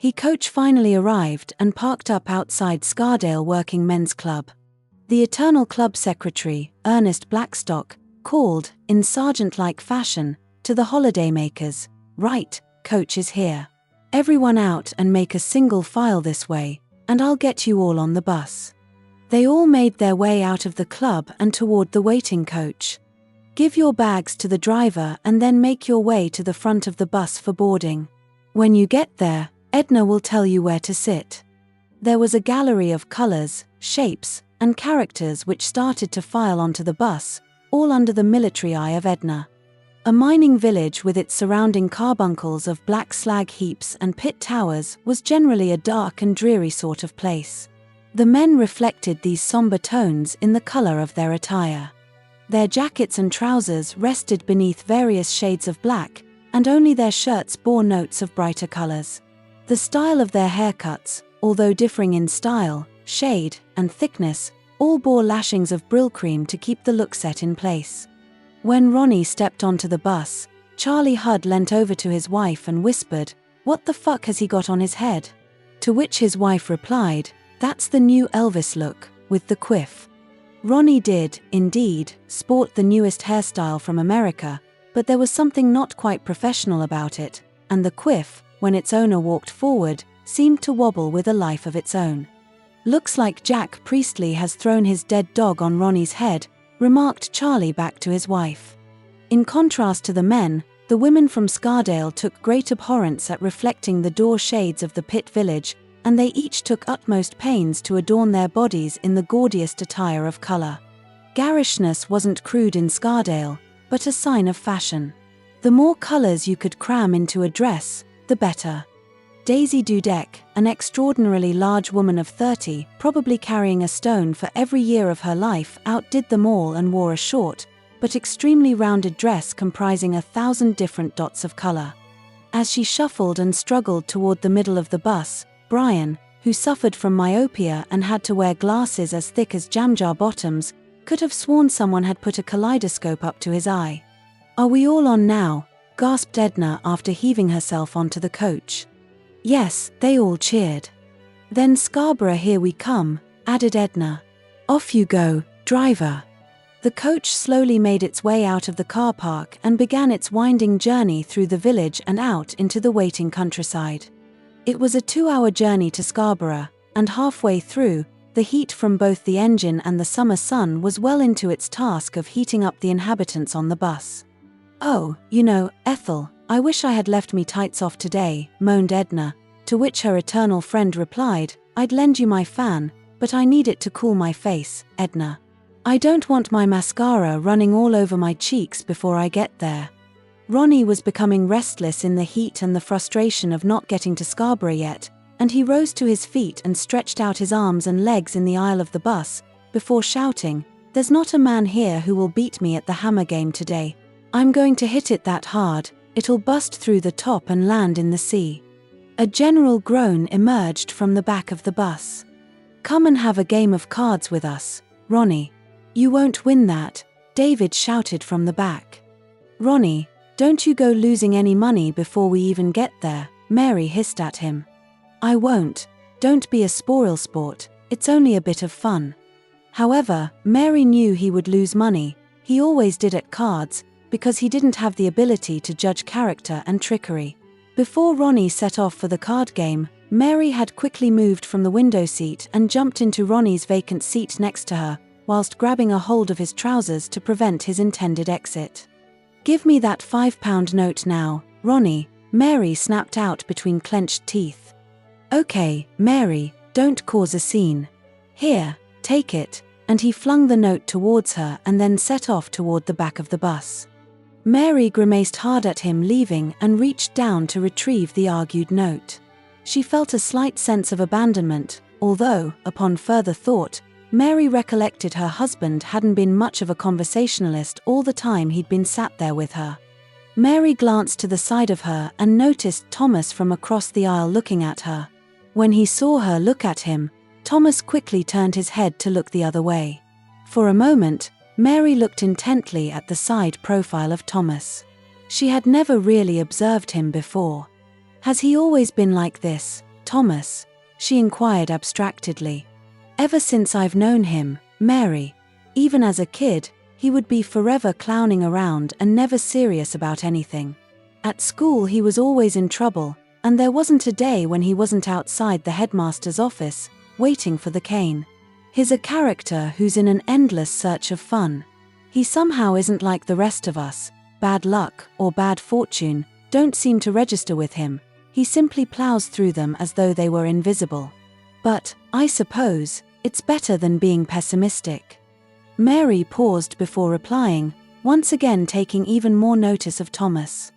His coach finally arrived and parked up outside Scardale Working Men's Club. The eternal Club Secretary, Earnest Blackstock, called, in sergeant-like fashion, to the holidaymakers, "Right, coach is here. Everyone out and make a single file this way, and I'll get you all on the bus." They all made their way out of the club and toward the waiting coach. "Give your bags to the driver and then make your way to the front of the bus for boarding. When you get there, Edna will tell you where to sit." There was a gallery of colors, shapes, and characters which started to file onto the bus, all under the military eye of Edna. A mining village with its surrounding carbuncles of black slag heaps and pit towers was generally a dark and dreary sort of place. The men reflected these somber tones in the color of their attire. Their jackets and trousers rested beneath various shades of black, and only their shirts bore notes of brighter colors. The style of their haircuts, although differing in style, shade, and thickness, all bore lashings of Brylcreem to keep the look set in place. When Ronnie stepped onto the bus, Charlie Hudd leant over to his wife and whispered, "What the fuck has he got on his head?" To which his wife replied, "That's the new Elvis look, with the quiff." Ronnie did, indeed, sport the newest hairstyle from America, but there was something not quite professional about it, and the quiff, when its owner walked forward, seemed to wobble with a life of its own. "Looks like Jack Priestley has thrown his dead dog on Ronnie's head," remarked Charlie back to his wife. In contrast to the men, the women from Scardale took great abhorrence at reflecting the door shades of the pit village, and they each took utmost pains to adorn their bodies in the gaudiest attire of color. Garishness wasn't crude in Scardale, but a sign of fashion. The more colors you could cram into a dress, the better. Daisy Doodeck, an extraordinarily large woman of 30, probably carrying a stone for every year of her life, outdid them all and wore a short, but extremely rounded dress comprising 1,000 different dots of color. As she shuffled and struggled toward the middle of the bus, Brian, who suffered from myopia and had to wear glasses as thick as jam-jar bottoms, could have sworn someone had put a kaleidoscope up to his eye. "Are we all on now?" gasped Edna after heaving herself onto the coach. Yes, they all cheered. "Then Scarborough, here we come," added Edna. "Off you go, driver." The coach slowly made its way out of the car park and began its winding journey through the village and out into the waiting countryside. It was a 2-hour journey to Scarborough, and halfway through, the heat from both the engine and the summer sun was well into its task of heating up the inhabitants on the bus. "Oh, you know, Ethel, I wish I had left me tights off today," moaned Edna, to which her eternal friend replied, "I'd lend you my fan, but I need it to cool my face, Edna. I don't want my mascara running all over my cheeks before I get there." Ronnie was becoming restless in the heat and the frustration of not getting to Scarborough yet, and he rose to his feet and stretched out his arms and legs in the aisle of the bus, before shouting, "There's not a man here who will beat me at the hammer game today. I'm going to hit it that hard, it'll bust through the top and land in the sea." A general groan emerged from the back of the bus. "Come and have a game of cards with us, Ronnie." "You won't win that," David shouted from the back. "Ronnie, don't you go losing any money before we even get there," Mary hissed at him. "I won't. Don't be a spoilsport, it's only a bit of fun." However, Mary knew he would lose money, he always did at cards, because he didn't have the ability to judge character and trickery. Before Ronnie set off for the card game, Mary had quickly moved from the window seat and jumped into Ronnie's vacant seat next to her, whilst grabbing a hold of his trousers to prevent his intended exit. "Give me that £5 note now, Ronnie," Mary snapped out between clenched teeth. "Okay, Mary, don't cause a scene. Here, take it," and he flung the note towards her and then set off toward the back of the bus. Mary grimaced hard at him leaving and reached down to retrieve the argued note. She felt a slight sense of abandonment, although, upon further thought, Mary recollected her husband hadn't been much of a conversationalist all the time he'd been sat there with her. Mary glanced to the side of her and noticed Thomas from across the aisle looking at her. When he saw her look at him, Thomas quickly turned his head to look the other way. For a moment, Mary looked intently at the side profile of Thomas. She had never really observed him before. Has he always been like this? Thomas?" she inquired abstractedly. "Ever since I've known him, Mary. Even as a kid, he would be forever clowning around and never serious about anything. At school he was always in trouble, and there wasn't a day when he wasn't outside the headmaster's office, waiting for the cane. He's a character who's in an endless search of fun. He somehow isn't like the rest of us. Bad luck or bad fortune don't seem to register with him. He simply plows through them as though they were invisible. But, I suppose, it's better than being pessimistic." Mary paused before replying, once again taking even more notice of Thomas.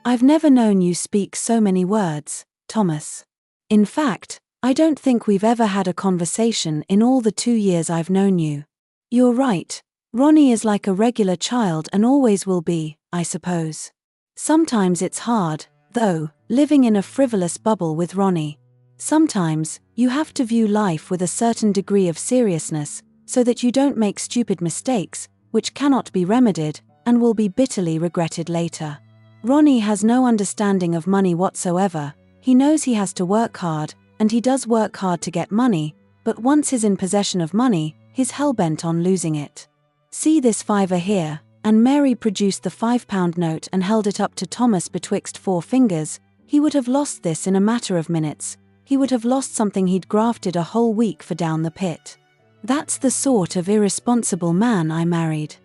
"I've never known you speak so many words, Thomas. In fact, I don't think we've ever had a conversation in all the 2 years I've known you. You're right, Ronnie is like a regular child and always will be, I suppose. Sometimes it's hard, though, living in a frivolous bubble with Ronnie. Sometimes, you have to view life with a certain degree of seriousness, so that you don't make stupid mistakes, which cannot be remedied, and will be bitterly regretted later. Ronnie has no understanding of money whatsoever. He knows he has to work hard, and he does work hard to get money, but once he's in possession of money, he's hell-bent on losing it. See this $5 here," and Mary produced the £5 note and held it up to Thomas betwixt 4 fingers. "He would have lost this in a matter of minutes. He would have lost something he'd grafted a whole week for down the pit. That's the sort of irresponsible man I married.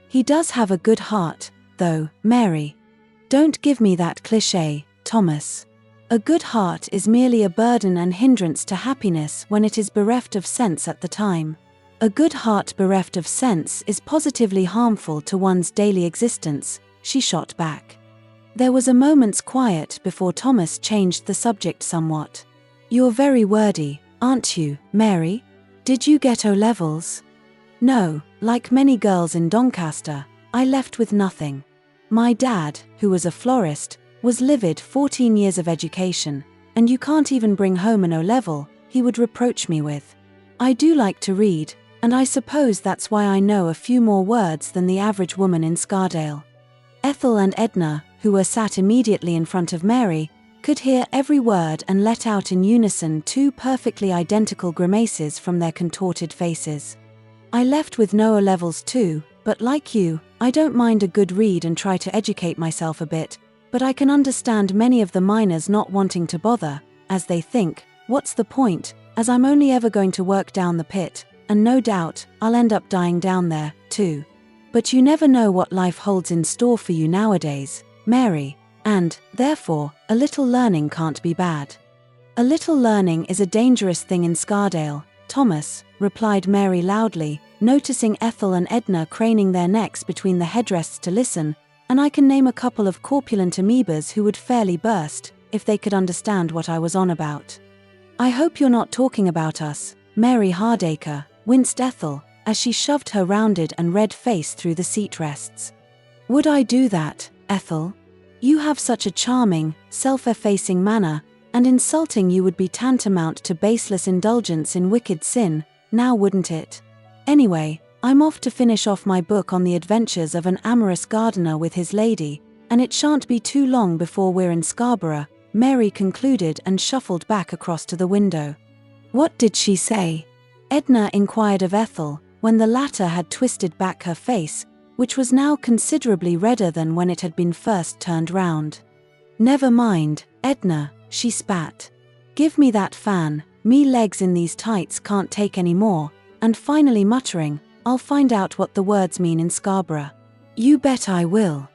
He does have a good heart, though, Mary. Don't give me that cliché, Thomas. A good heart is merely a burden and hindrance to happiness when it is bereft of sense at the time. A good heart bereft of sense is positively harmful to one's daily existence," she shot back. There was a moment's quiet before Thomas changed the subject somewhat. "You're very wordy, aren't you, Mary? Did you get O-levels?" "No, like many girls in Doncaster, I left with nothing. My dad, who was a florist, was livid 14 years of education, and you can't even bring home an O-level, he would reproach me with. I do like to read, and I suppose that's why I know a few more words than the average woman in Scardale." Ethel and Edna, who were sat immediately in front of Mary, could hear every word and let out in unison 2 perfectly identical grimaces from their contorted faces. "I left with no O-levels too, but like you, I don't mind a good read and try to educate myself a bit, but I can understand many of the miners not wanting to bother, as they think, what's the point, as I'm only ever going to work down the pit, and no doubt, I'll end up dying down there, too. But you never know what life holds in store for you nowadays, Mary, and, therefore, a little learning can't be bad." "A little learning is a dangerous thing in Scardale, Thomas," replied Mary loudly, noticing Ethel and Edna craning their necks between the headrests to listen, "and I can name a couple of corpulent amoebas who would fairly burst, if they could understand what I was on about." "I hope you're not talking about us, Mary Hardacre," winced Ethel, as she shoved her rounded and red face through the seat rests. "Would I do that, Ethel? You have such a charming, self-effacing manner, and insulting you would be tantamount to baseless indulgence in wicked sin, now wouldn't it? Anyway, I'm off to finish off my book on the adventures of an amorous gardener with his lady, and it shan't be too long before we're in Scarborough," Mary concluded and shuffled back across to the window. "What did she say?" Edna inquired of Ethel, when the latter had twisted back her face, which was now considerably redder than when it had been first turned round. "Never mind, Edna," she spat. "Give me that fan, me legs in these tights can't take any more," and finally muttering, "I'll find out what the words mean in Scarborough." "You bet I will."